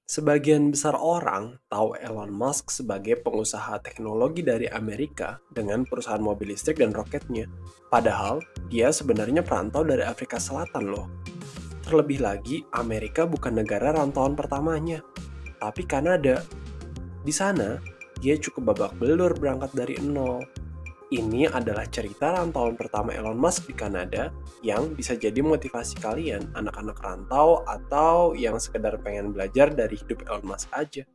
Sebagian besar orang tahu Elon Musk sebagai pengusaha teknologi dari Amerika dengan perusahaan mobil listrik dan roketnya. Padahal, dia sebenarnya perantau dari Afrika Selatan loh. Terlebih lagi, Amerika bukan negara rantauan pertamanya, tapi Kanada. Di sana, dia cukup babak belur berangkat dari nol. Ini adalah cerita rantauan pertama Elon Musk di Kanada yang bisa jadi motivasi kalian, anak-anak rantau atau yang sekedar pengen belajar dari hidup Elon Musk aja.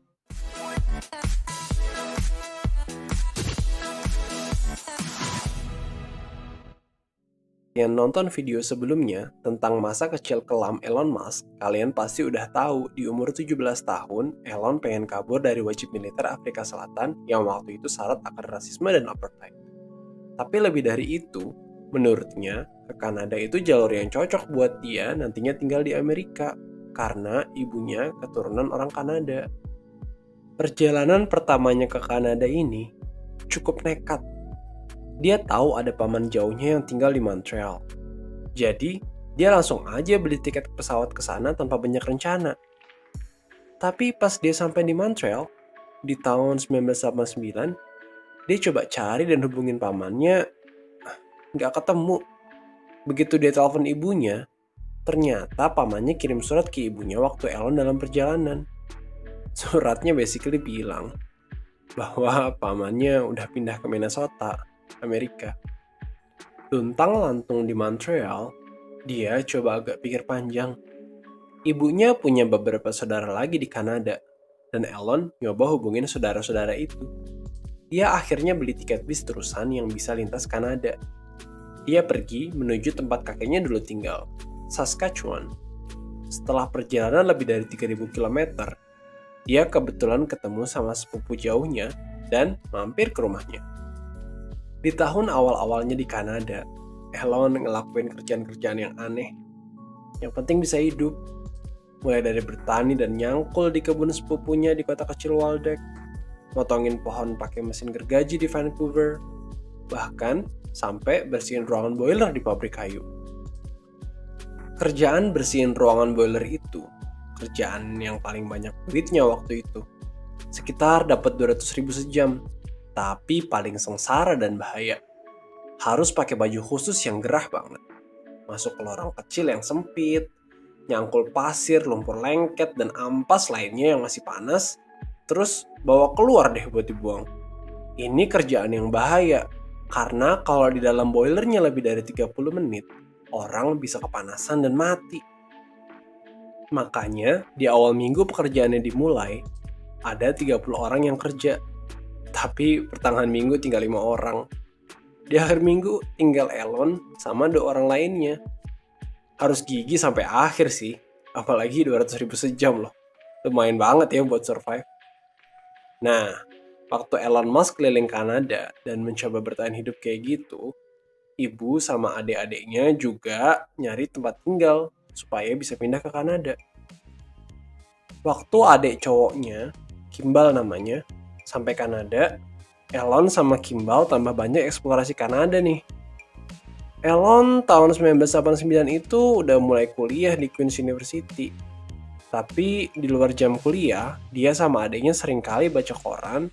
Yang nonton video sebelumnya tentang masa kecil kelam Elon Musk, kalian pasti udah tahu di umur 17 tahun, Elon pengen kabur dari wajib militer Afrika Selatan yang waktu itu syarat akan rasisme dan apartheid. Tapi lebih dari itu, menurutnya, ke Kanada itu jalur yang cocok buat dia nantinya tinggal di Amerika, karena ibunya keturunan orang Kanada. Perjalanan pertamanya ke Kanada ini cukup nekat. Dia tahu ada paman jauhnya yang tinggal di Montreal. Jadi, dia langsung aja beli tiket pesawat ke sana tanpa banyak rencana. Tapi pas dia sampai di Montreal, di tahun 1989, dia coba cari dan hubungin pamannya, nggak ketemu. Begitu dia telepon ibunya, ternyata pamannya kirim surat ke ibunya waktu Elon dalam perjalanan. Suratnya basically bilang bahwa pamannya udah pindah ke Minnesota, Amerika. Luntang-lantung di Montreal, dia coba agak pikir panjang. Ibunya punya beberapa saudara lagi di Kanada, dan Elon nyoba hubungin saudara-saudara itu. Dia akhirnya beli tiket bis terusan yang bisa lintas Kanada. Dia pergi menuju tempat kakeknya dulu tinggal, Saskatchewan. Setelah perjalanan lebih dari 3.000 km, dia kebetulan ketemu sama sepupu jauhnya dan mampir ke rumahnya. Di tahun awal-awalnya di Kanada, Elon ngelakuin kerjaan-kerjaan yang aneh. Yang penting bisa hidup. Mulai dari bertani dan nyangkul di kebun sepupunya di kota kecil Waldeck, motongin pohon pakai mesin gergaji di Vancouver, bahkan sampai bersihin ruangan boiler di pabrik kayu. Kerjaan bersihin ruangan boiler itu kerjaan yang paling banyak duitnya waktu itu. Sekitar dapat 200.000 sejam, tapi paling sengsara dan bahaya. Harus pakai baju khusus yang gerah banget. Masuk ke lorong kecil yang sempit, nyangkul pasir, lumpur lengket, dan ampas lainnya yang masih panas, terus bawa keluar deh buat dibuang. Ini kerjaan yang bahaya, karena kalau di dalam boilernya lebih dari 30 menit, orang bisa kepanasan dan mati. Makanya, di awal minggu pekerjaannya dimulai, ada 30 orang yang kerja. Tapi pertengahan minggu tinggal 5 orang. Di akhir minggu tinggal Elon sama 2 orang lainnya. Harus gigih sampai akhir sih, apalagi 200.000 sejam loh. Lumayan banget ya buat survive. Nah, waktu Elon Musk keliling Kanada dan mencoba bertahan hidup kayak gitu, ibu sama adik-adiknya juga nyari tempat tinggal supaya bisa pindah ke Kanada. Waktu adik cowoknya, Kimball namanya, sampai Kanada, Elon sama Kimball tambah banyak eksplorasi Kanada nih. Elon tahun 1989 itu udah mulai kuliah di Queen's University. Tapi di luar jam kuliah, dia sama adiknya sering kali baca koran,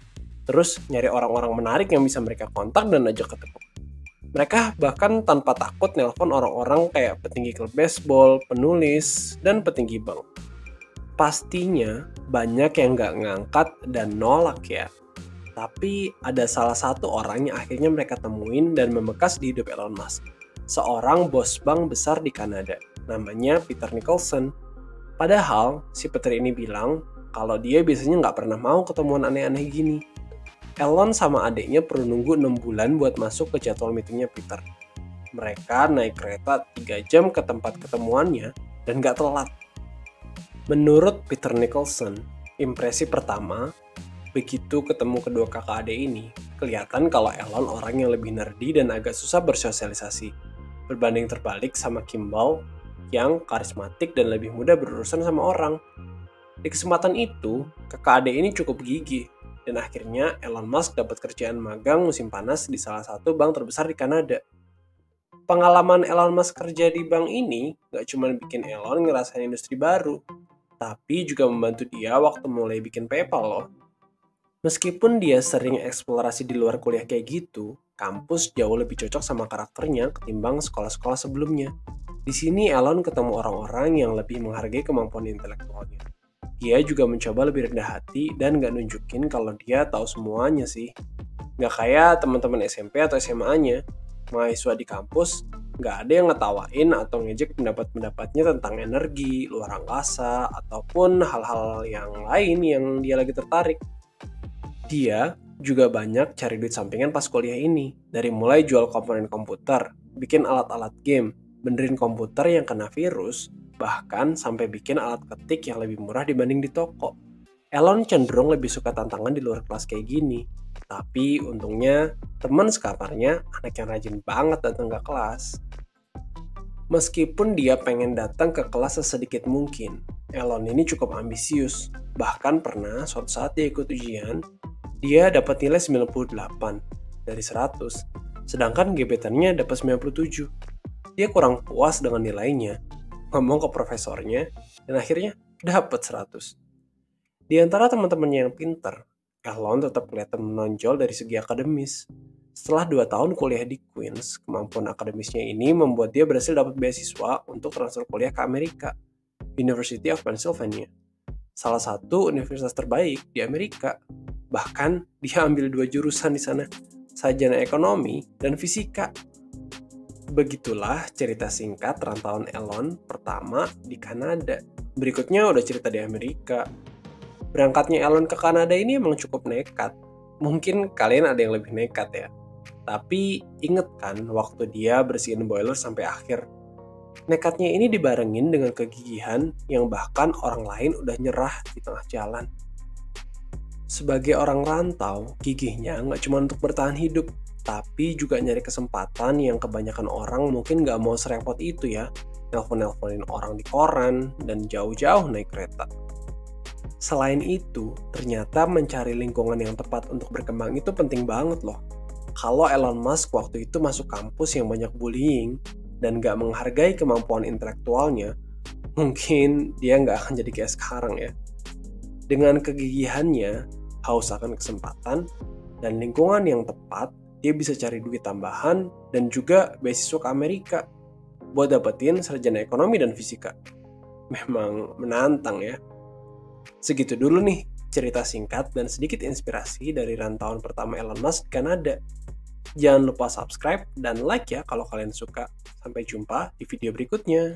terus nyari orang-orang menarik yang bisa mereka kontak dan ajak ketemu. Mereka bahkan tanpa takut nelpon orang-orang kayak petinggi klub baseball, penulis, dan petinggi bank. Pastinya banyak yang nggak ngangkat dan nolak ya. Tapi ada salah satu orang yang akhirnya mereka temuin dan membekas di hidup Elon Musk. Seorang bos bank besar di Kanada, namanya Peter Nicholson. Padahal si Peter ini bilang kalau dia biasanya nggak pernah mau ketemuan aneh-aneh gini. Elon sama adiknya perlu nunggu 6 bulan buat masuk ke jadwal meetingnya Peter. Mereka naik kereta 3 jam ke tempat ketemuannya dan nggak telat. Menurut Peter Nicholson, impresi pertama, begitu ketemu kedua kakak adik ini, kelihatan kalau Elon orang yang lebih nerdy dan agak susah bersosialisasi. Berbanding terbalik sama Kimball yang karismatik dan lebih mudah berurusan sama orang. Di kesempatan itu, kakak adik ini cukup gigih. Dan akhirnya Elon Musk dapat kerjaan magang musim panas di salah satu bank terbesar di Kanada. Pengalaman Elon Musk kerja di bank ini gak cuma bikin Elon ngerasain industri baru, tapi juga membantu dia waktu mulai bikin PayPal loh. Meskipun dia sering eksplorasi di luar kuliah kayak gitu, kampus jauh lebih cocok sama karakternya ketimbang sekolah-sekolah sebelumnya. Di sini Elon ketemu orang-orang yang lebih menghargai kemampuan intelektualnya. Dia juga mencoba lebih rendah hati dan gak nunjukin kalau dia tahu semuanya sih. Gak kayak teman-teman SMP atau SMA-nya. Mahasiswa di kampus gak ada yang ngetawain atau ngejek pendapat-pendapatnya tentang energi, luar angkasa, ataupun hal-hal yang lain yang dia lagi tertarik. Dia juga banyak cari duit sampingan pas kuliah ini. Dari mulai jual komponen komputer, bikin alat-alat game, benerin komputer yang kena virus, bahkan sampai bikin alat ketik yang lebih murah dibanding di toko. Elon cenderung lebih suka tantangan di luar kelas kayak gini. Tapi untungnya teman sekamarnya anak yang rajin banget datang ke kelas. Meskipun dia pengen datang ke kelas sesedikit mungkin, Elon ini cukup ambisius. Bahkan pernah suatu saat dia ikut ujian, dia dapat nilai 98 dari 100, sedangkan gebetannya dapat 97. Dia kurang puas dengan nilainya, ngomong ke profesornya, dan akhirnya dapat 100. Di antara teman-temannya yang pinter, Elon tetap kelihatan menonjol dari segi akademis. Setelah 2 tahun kuliah di Queens, kemampuan akademisnya ini membuat dia berhasil dapat beasiswa untuk transfer kuliah ke Amerika, University of Pennsylvania. Salah satu universitas terbaik di Amerika. Bahkan dia ambil 2 jurusan di sana, sarjana ekonomi dan fisika. Begitulah cerita singkat rantauan Elon pertama di Kanada. Berikutnya udah cerita di Amerika. Berangkatnya Elon ke Kanada ini emang cukup nekat. Mungkin kalian ada yang lebih nekat ya. Tapi inget kan waktu dia bersihin boiler sampai akhir. Nekatnya ini dibarengin dengan kegigihan yang bahkan orang lain udah nyerah di tengah jalan. Sebagai orang rantau, gigihnya nggak cuma untuk bertahan hidup, tapi juga nyari kesempatan yang kebanyakan orang mungkin nggak mau serempot itu ya. Nelpon-nelponin orang di koran, dan jauh-jauh naik kereta. Selain itu, ternyata mencari lingkungan yang tepat untuk berkembang itu penting banget loh. Kalau Elon Musk waktu itu masuk kampus yang banyak bullying, dan nggak menghargai kemampuan intelektualnya, mungkin dia nggak akan jadi kayak sekarang ya. Dengan kegigihannya, haus akan kesempatan, dan lingkungan yang tepat, dia bisa cari duit tambahan dan juga beasiswa ke Amerika buat dapetin sarjana ekonomi dan fisika. Memang menantang ya. Segitu dulu nih cerita singkat dan sedikit inspirasi dari rantauan pertama Elon Musk di Kanada. Jangan lupa subscribe dan like ya kalau kalian suka. Sampai jumpa di video berikutnya.